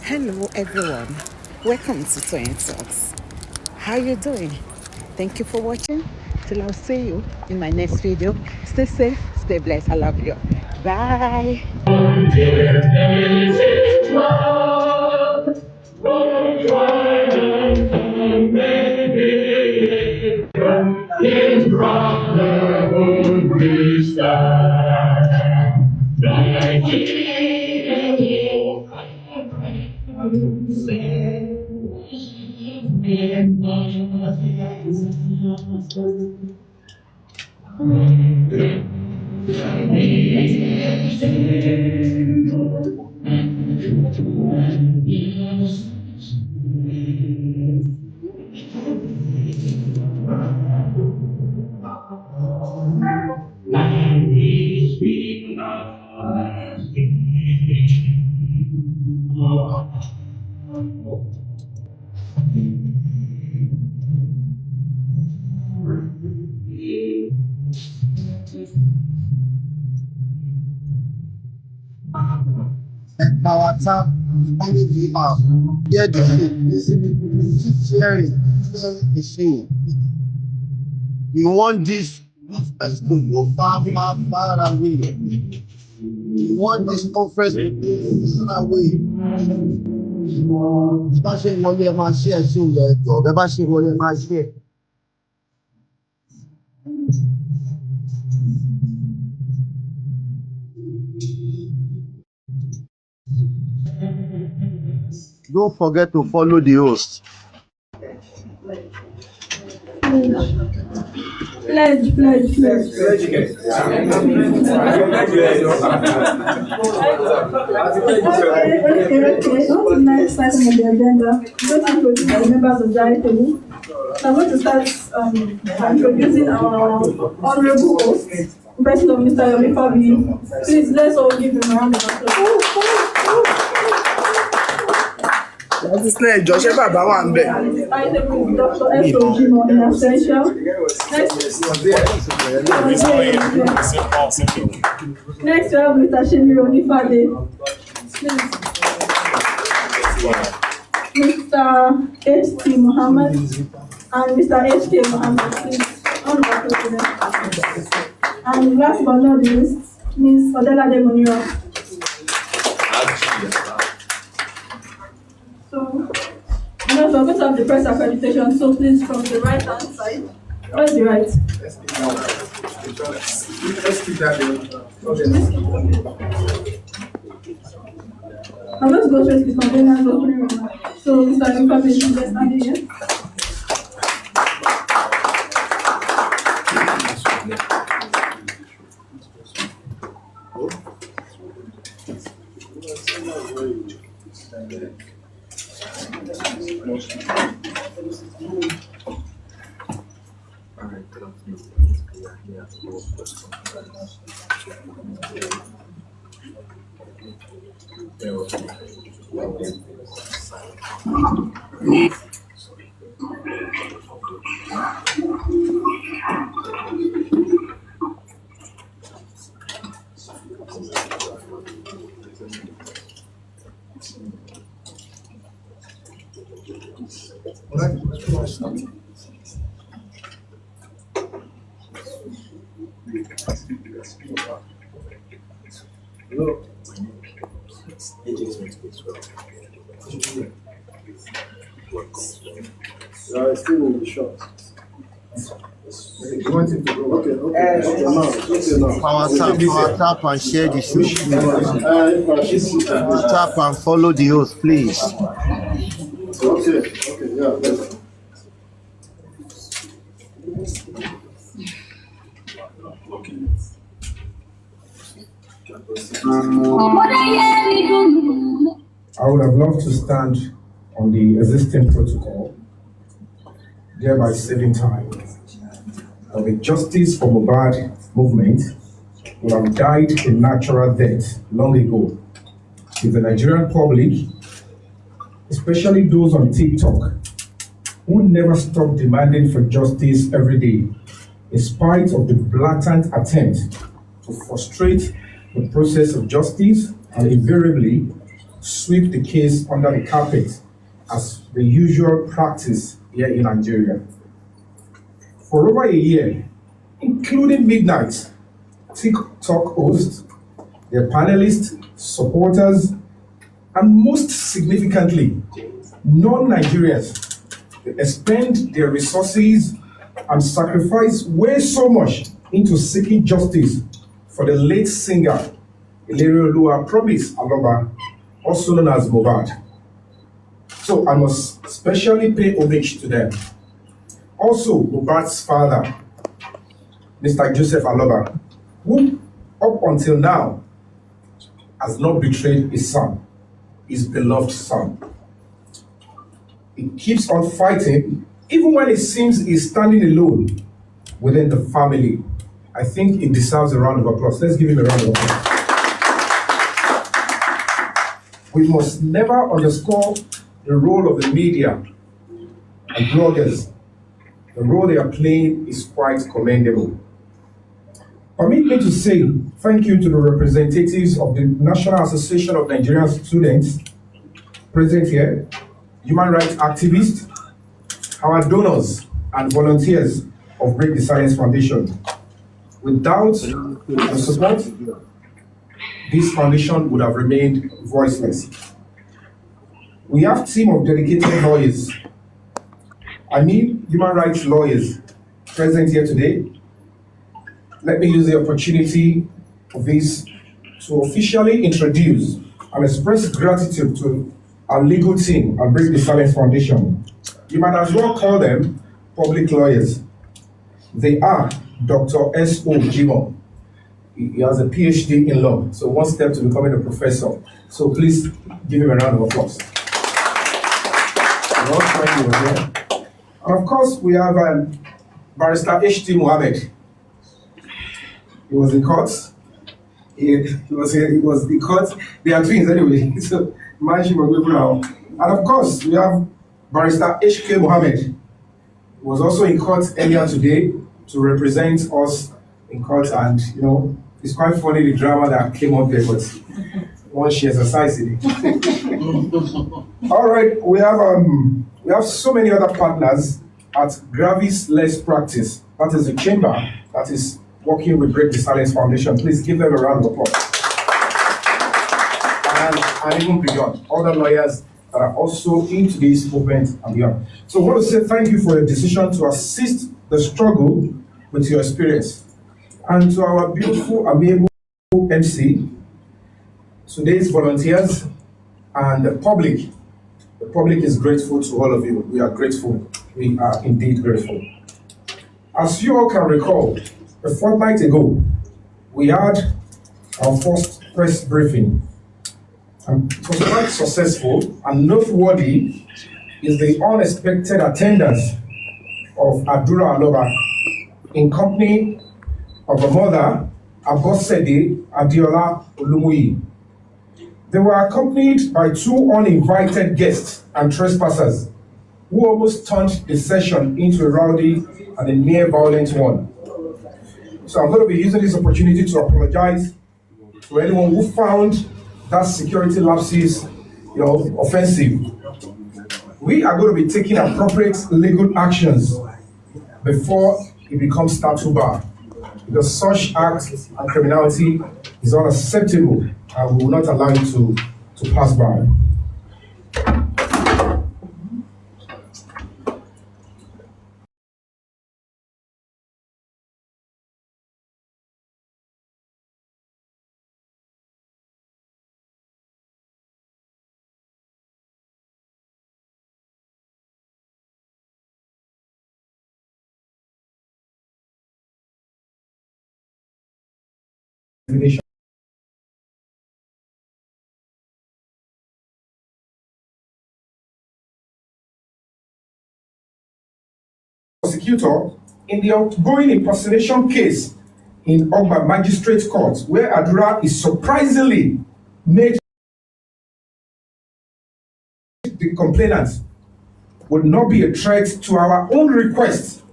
Hello everyone, welcome to Twin Talks. How you doing? Thank you for watching. Till I'll see you in my next video. Stay safe, stay blessed. I love you. Bye. Our tap only the hear the shit, sharing the shit. You want this person to go far, far, far away. You want this conference to go far away. Bá ṣe wọlé ẹ máa ṣe ẹ sí ilẹ̀ ẹ̀jọ̀ bẹ́ẹ̀ bá ṣe wọlé ẹ máa ṣe ẹ. Don't forget to follow the host. Pledge. What's the next item on the agenda? I'm going to introduce the members of the ITV. I'm going to start by introducing our honorable host, President Mr. Yomi Fabiyi. Please, let's all give him a round of applause. Sílẹ̀ ìjọṣẹ́ bàbá wà ń bẹ̀. Item is Dr. S.O.G. in absentia. Next, we have Mr. Shemiro Nifade. Mr. H.T. Muhammad and Mr. H.K. Muhammad. Please, on the president. And last but not least, Ms. Odelade Munira. So, now we're going to have the press accreditation. So please, from the right hand side. Where's the right? I'm going to go straight to the containers opening room. So, Mr. Yomi, please stand here. Still in the shop. You want him to go? Okay. Power tap and share the show. Power tap and follow the host, please. Okay, yeah. I would have loved to stand on the existing protocol, thereby saving time. But the Justice for Mohbad movement would have died a natural death long ago if the Nigerian public, especially those on TikTok, who never stop demanding for justice every day, in spite of the blatant attempt to frustrate the process of justice and invariably sweep the case under the carpet as the usual practice here in Nigeria. For over a year, including midnight, TikTok hosts, their panelists, supporters, and most significantly, non-Nigerians, they expend their resources and sacrifice way so much into seeking justice for the late singer, Ilerioluwa Promise Aloba, also known as Mohbad. So I must specially pay homage to them. Also, Mohbad's father, Mr. Joseph Aloba, who up until now has not betrayed his son, his beloved son. He keeps on fighting, even when it seems he's standing alone within the family. I think he deserves a round of applause. Let's give him a round of applause. We must never underscore the role of the media and bloggers. The role they are playing is quite commendable. Permit me to say thank you to the representatives of the National Association of Nigerian Students present here, human rights activists, our donors and volunteers of Break the Silence Foundation. Without the support, this foundation would have remained voiceless. We have a team of dedicated lawyers, human rights lawyers present here today. Let me use the opportunity of this to officially introduce and express gratitude to our legal team at Break the Silence Foundation. You might as well call them public lawyers. They are Dr. S.O. Jimo. He has a PhD in law, so one step to becoming a professor. So please give him a round of applause. And of course, we have Barrister H.T. Mohammed. He was in court. He was in court. They are twins anyway. So, and of course, we have Barrister H.K. Mohammed. He was also in court earlier today to represent us in court, and it's quite funny the drama that came up there, but once she exercised it. All right, we have so many other partners at Gravis Less Practice. That is the chamber that is working with Break the Silence Foundation. Please give them a round of applause. And even beyond, other lawyers that are also into this movement and beyond. So I want to say thank you for your decision to assist the struggle with your experience. And to our beautiful, amiable MC, today's volunteers, and the public. The public is grateful to all of you. We are grateful. We are indeed grateful. As you all can recall, a fortnight ago, we had our first press briefing. And it was quite successful, and noteworthy is the unexpected attendance of Adura Aloba in company of a mother, Abosede Adiola Olumuyi. They were accompanied by two uninvited guests and trespassers who almost turned the session into a rowdy and a near violent one. So I'm going to be using this opportunity to apologize to anyone who found that security lapses, offensive. We are going to be taking appropriate legal actions before it becomes statute bar, because such acts and criminality is unacceptable, and we will not allow it to pass by. Prosecutor in the ongoing impersonation case in Ogba Magistrate Court, where Adura is surprisingly made the complainant, would not be a threat to our own request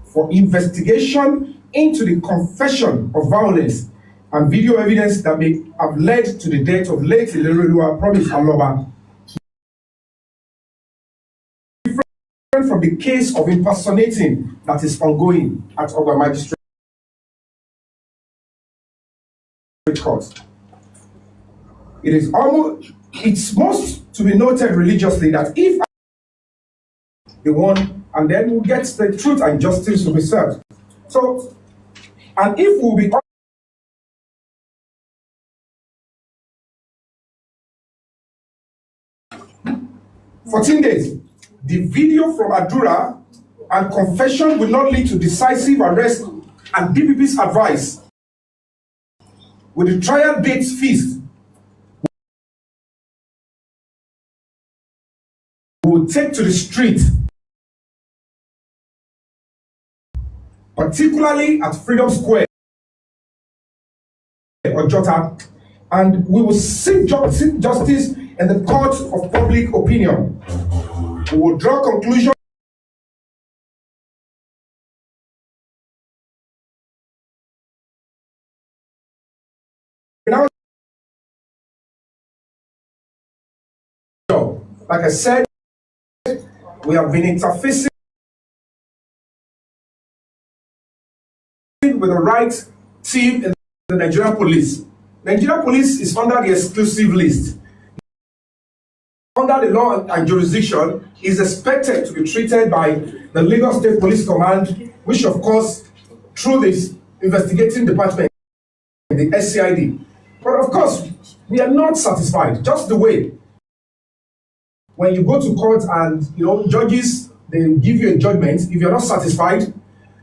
for investigation into the confession of violence and video evidence that may have led to the death of late Ileroluwa Promise Aloba, different from the case of impersonating that is ongoing at Ogba Magistrate Court. It's most to be noted religiously that if the one, and then we'll get the truth and justice will be served. So, and if we'll be 14 days, the video from Adura and confession will not lead to decisive arrest, and DPP's advice with the trial dates fixed will take to the street, particularly at Freedom Square or Jota, and we will seek justice in the court of public opinion. We will draw conclusions now. Like I said, we have been interfacing with the right team in the Nigerian police. Nigerian police is under the exclusive list. Under the law and jurisdiction, is expected to be treated by the Lagos State Police Command, which of course, through this investigating department, the SCID. But of course, we are not satisfied. Just the way when you go to court and judges, they give you a judgment. If you're not satisfied,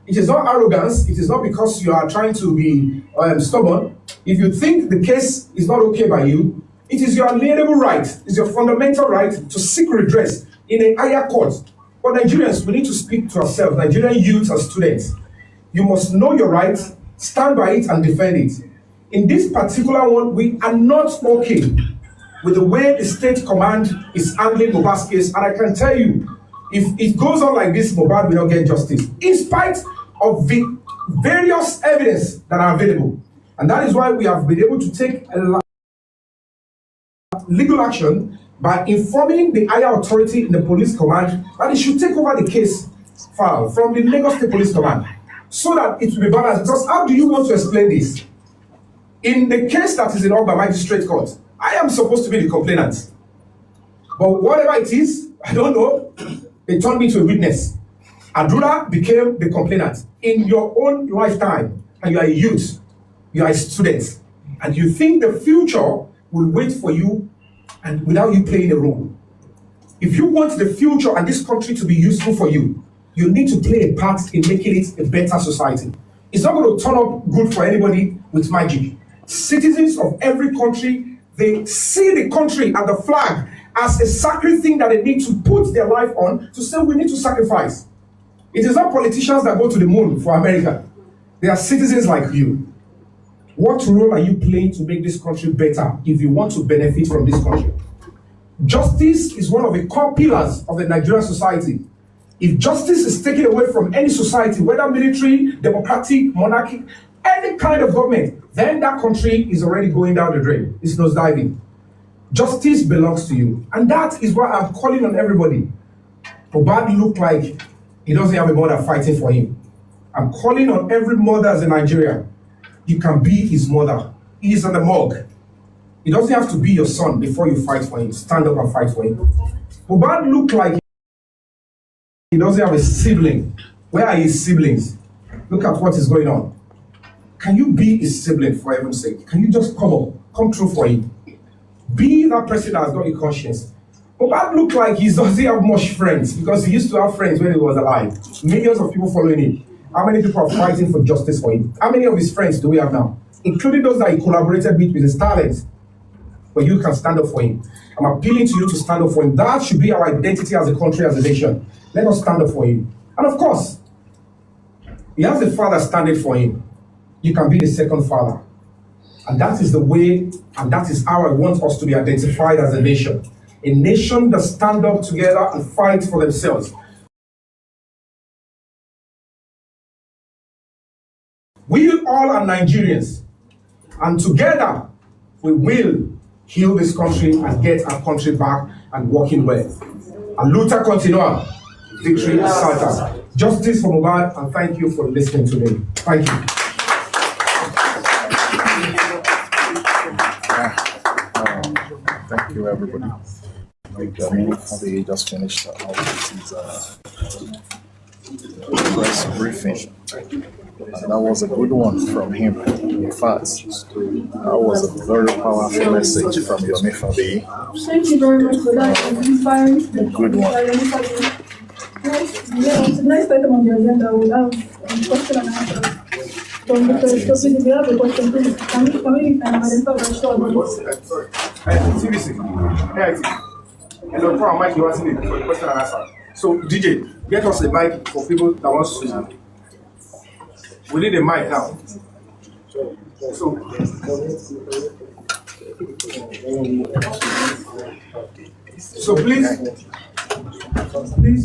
it is not arrogance. It is not because you are trying to be stubborn. If you think the case is not okay by you, it is your alienable right, it's your fundamental right to seek redress in a higher court. But Nigerians, we need to speak to ourselves, Nigerian youths and students. You must know your right, stand by it and defend it. In this particular one, we are not okay with the way the state command is handling Mohbad's case. And I can tell you, if it goes on like this, Mohbad will not get justice, in spite of the various evidence that are available. And that is why we have been able to take a legal action by informing the higher authority in the police command that it should take over the case file from the Lagos State Police Command so that it will be balanced. Because how do you want to explain this? In the case that is in Ogba Magistrate Court, I am supposed to be the complainant. But whatever it is, I don't know, they turned me to a witness. Adura became the complainant. In your own lifetime, and you are a youth, you are a student, and you think the future will wait for you and without you playing a role. If you want the future and this country to be useful for you, you need to play a part in making it a better society. It's not going to turn up good for anybody with magic. Citizens of every country, they see the country and the flag as a sacred thing that they need to put their life on to say we need to sacrifice. It is not politicians that go to the moon for America. They are citizens like you. What role are you playing to make this country better if you want to benefit from this country? Justice is one of the core pillars of the Nigerian society. If justice is taken away from any society, whether military, democratic, monarchic, any kind of government, then that country is already going down the drain. It's nosediving. Justice belongs to you. And that is why I'm calling on everybody. Mohbad look like he doesn't have a mother fighting for him. I'm calling on every mother in Nigeria. You can be his mother. He is on the morgue. He doesn't have to be your son before you fight for him. Stand up and fight for him. Mohbad look like he doesn't have a sibling. Where are his siblings? Look at what is going on. Can you be his sibling for heaven's sake? Can you just come through for him? Be that person that has got a conscience. Mohbad look like he doesn't have much friends because he used to have friends when he was alive. Millions of people following him. How many people are fighting for justice for him? How many of his friends do we have now? Including those that he collaborated with his talents. But you can stand up for him. I'm appealing to you to stand up for him. That should be our identity as a country, as a nation. Let us stand up for him. And of course, he has a father standing for him. You can be the second father. And that is the way, and that is how I want us to be identified as a nation. A nation that stand up together and fight for themselves. We all are Nigerians. And together, we will heal this country and get our country back and working well. And luta continua. Victory is certain. Justice for Mohbad, and thank you for listening to me. Thank you. Thank you, everybody. We just finished his press briefing. And that was a good one from him. In fact, that was a very powerful message from Yomi Fabiyi. Thank you very much for that inspiring. Good one. Next item on the agenda, we have question and answer. From Mr. Shopping, if you have a question, please, can we identify the short? TVC. And on for Mike, you want to the question and answer. So, DJ, get us a mic for people that want to. We need a mic now. So please,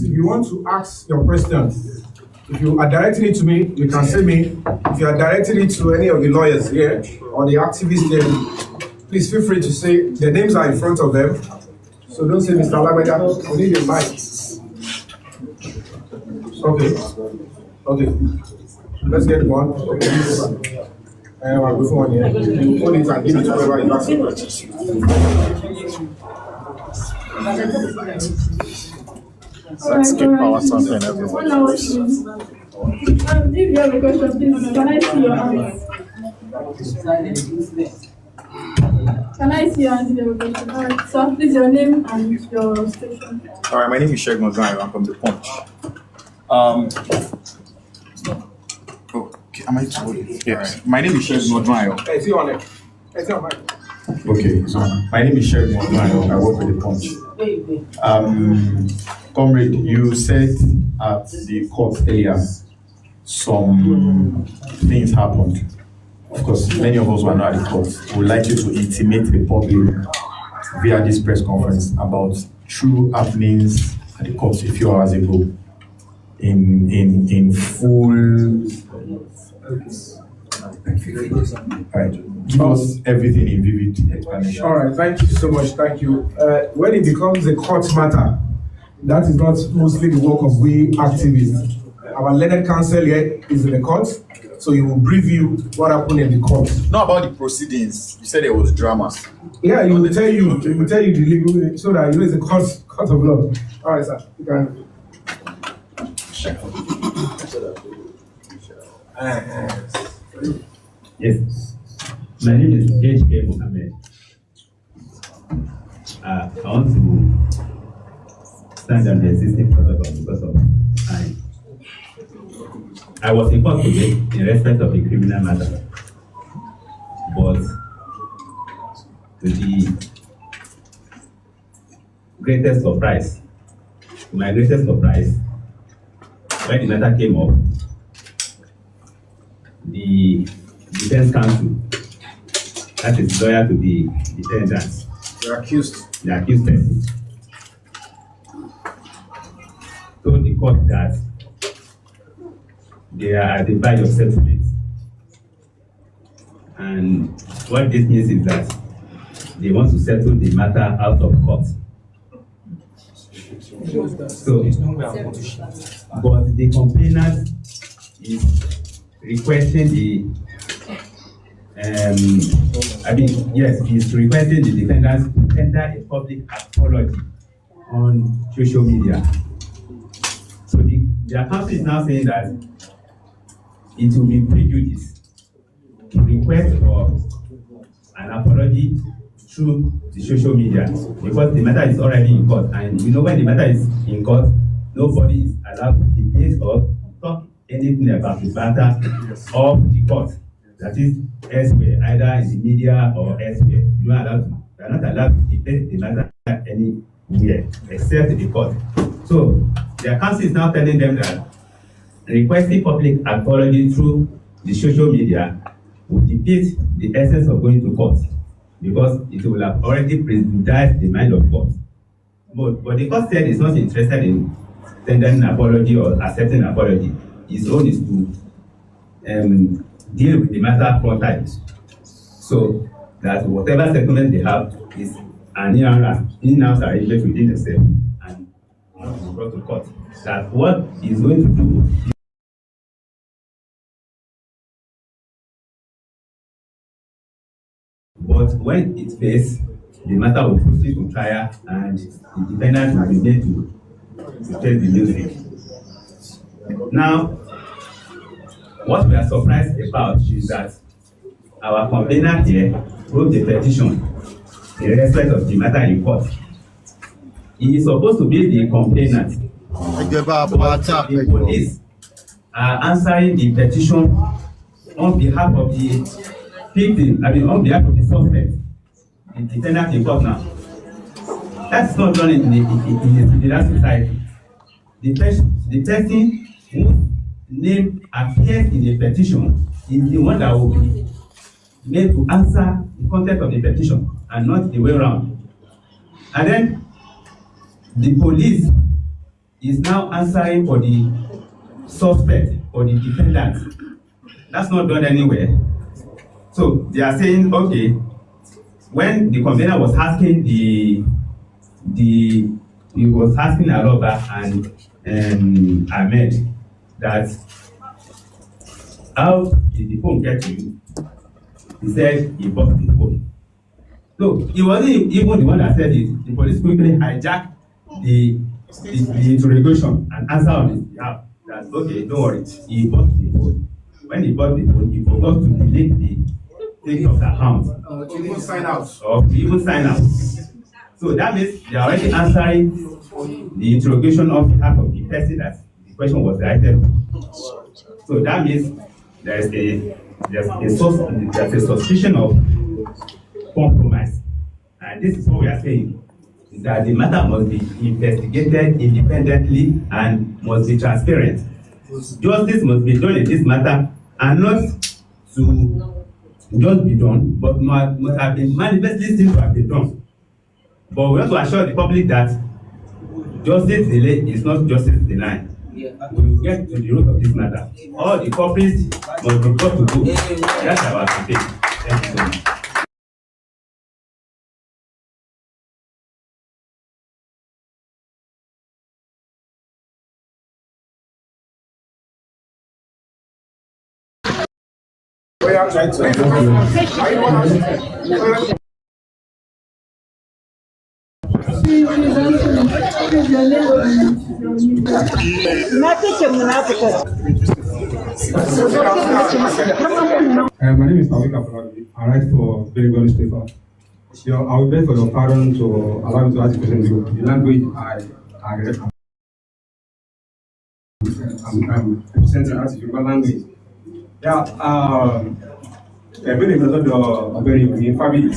if you want to ask your questions, if you are directing it to me, you can say me. If you are directing it to any of the lawyers here or the activists here, please feel free to say their names are in front of them. So don't say Mr. Alameda, we need a mic. Okay. Let's get one. Okay. Before one here. You hold it and give it to whoever is asking questions. Let's keep our something, everybody. If you have a question, please, can I see your hands? Can I see your hands if you have a question? All right, so please, your name and your station. All right, my name is Shegun Ozayo. I'm from The Punch. Okay, am I told? Yes. Right. My name is Shegun Ozayo. Hey, see you on it. Hey, see you on mic. Okay, so my name is Shegun Ozayo. I work with The Punch. Comrade, you said at the court earlier some things happened. Of course, many of us were not at the court. We would like you to intimate the public via this press conference about true happenings at the court a few hours ago in full. Right. Give us everything in vivid explanation. All right, thank you so much. Thank you. When it becomes a court matter, that is not mostly the work of we activists. Our learned counsel here is in the court, so he will brief you what happened in the court. Not about the proceedings. You said there was drama. Yeah, he will tell you. He will tell you the legal, so that you know it's a court of law. All right, sir. You can. Yes, my name is H.K. Mohammed. I want to stand on the existing protocol because of time. I was in court today in respect of a criminal matter, but to the greatest surprise, when the matter came up, the defense counsel, that is lawyer to the defendants, The accused person, told the court that they are at the verge of settlement. And what this means is that they want to settle the matter out of court. So, but the complainant is requesting he's requesting the defendants to tender a public apology on social media. So their counsel is now saying that it will be prejudice to request for an apology through the social media because the matter is already in court, and you know when the matter is in court, nobody is allowed to debate or talk anything about the matter of the court. That is elsewhere, either in the media or elsewhere. You are not allowed to debate the matter anywhere except the court. So their counsel is now telling them that requesting public apology through the social media will defeat the essence of going to court because it will have already prejudiced the mind of court. But the court said it's not interested in tendering an apology or accepting an apology. Its own is to deal with the matter frontally. so that whatever settlement they have is an in-house arrangement within themselves and not be brought to court. That what is going to do. But when it fails, the matter will proceed to trial and the defendant will be made to tell the music. Now, what we are surprised about is that our complainant here wrote the petition in respect of the matter in court. He is supposed to be the complainant, but the police are answering the petition on behalf of the victim, on behalf of the suspect, the defendant in court now. That's not done in the society. The person whose name appears in the petition is the one that will be made to answer the content of the petition and not the way around. And then the police is now answering for the suspect or the defendant. That's not done anywhere. So they are saying, okay, when the complainant was asking he was asking Aloba and Ahmed that how did the phone get to you? He said he bought the phone. So he wasn't even the one that said it. The police quickly hijacked the interrogation and answered on his behalf that okay, don't worry, he bought the phone. When he bought the phone, he forgot to delete the thing of the account. To even sign out. Or to even sign out. So that means they are already answering the interrogation on behalf of the person that the question was directed. So that means there's a suspicion of compromise. And this is what we are saying, that the matter must be investigated independently and must be transparent. Justice must be done in this matter and not to just be done, but must have been manifestly seen to have been done. But we want to assure the public that justice delay is not justice denied. We will get to the root of this matter. All the culprits must be brought to book. That's our today. Thank you so much. My name is Awon. I write for very good newspaper. I will beg for your pardon to allow me to ask questions. The language I read. I'm presenting as Yoruba language. Ẹ̀bí lè lọ́dọ̀ Ọ̀gbẹ́ni Yomi Fabiyi.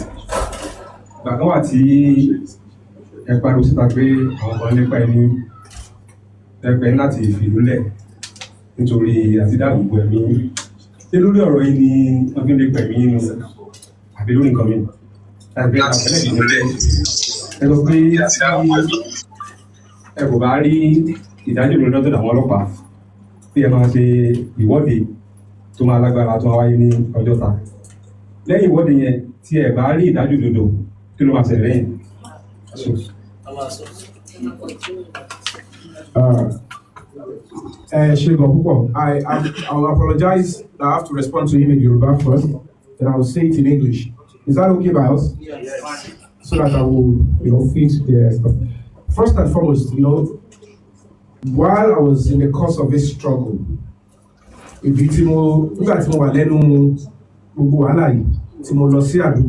Ìgbà kan wà tí ẹ pariwo síta pé àwọn kan nípa ẹni ẹgbẹ́ láti fìlúlẹ̀ nítorí àtidáàbòbò ẹ̀mí. Ṣé lórí ọ̀rọ̀ yìí ni wọ́n fi ń lè pẹ̀mí nínú àbí lórí nǹkan mi? Tàbí àpẹẹrẹ ìdílé jẹ́ ẹ sọ pé ẹ kò bá rí ìdájọ́ lórí lọ́dọ̀ àwọn ọlọ́pàá tí ẹ máa ṣe ìwọ́de tó máa lágbára tó máa wáyé ní Ọjọ́ta. Lẹ́yìn ìwọ́de yẹn tí ẹ bá rí ìdájọ́ òdodo kí ló máa ṣẹlẹ̀ lẹ́yìn? I will apologize that I have to respond to him in Yoruba first, then I will say it in English. Is that okay by us? Yes. So that I will, fit the stuff. First and foremost, while I was in the course of this struggle, nígbà tí mo wà lẹ́nu gbogbo wàhálà yìí tí mo lọ sí àdúgbò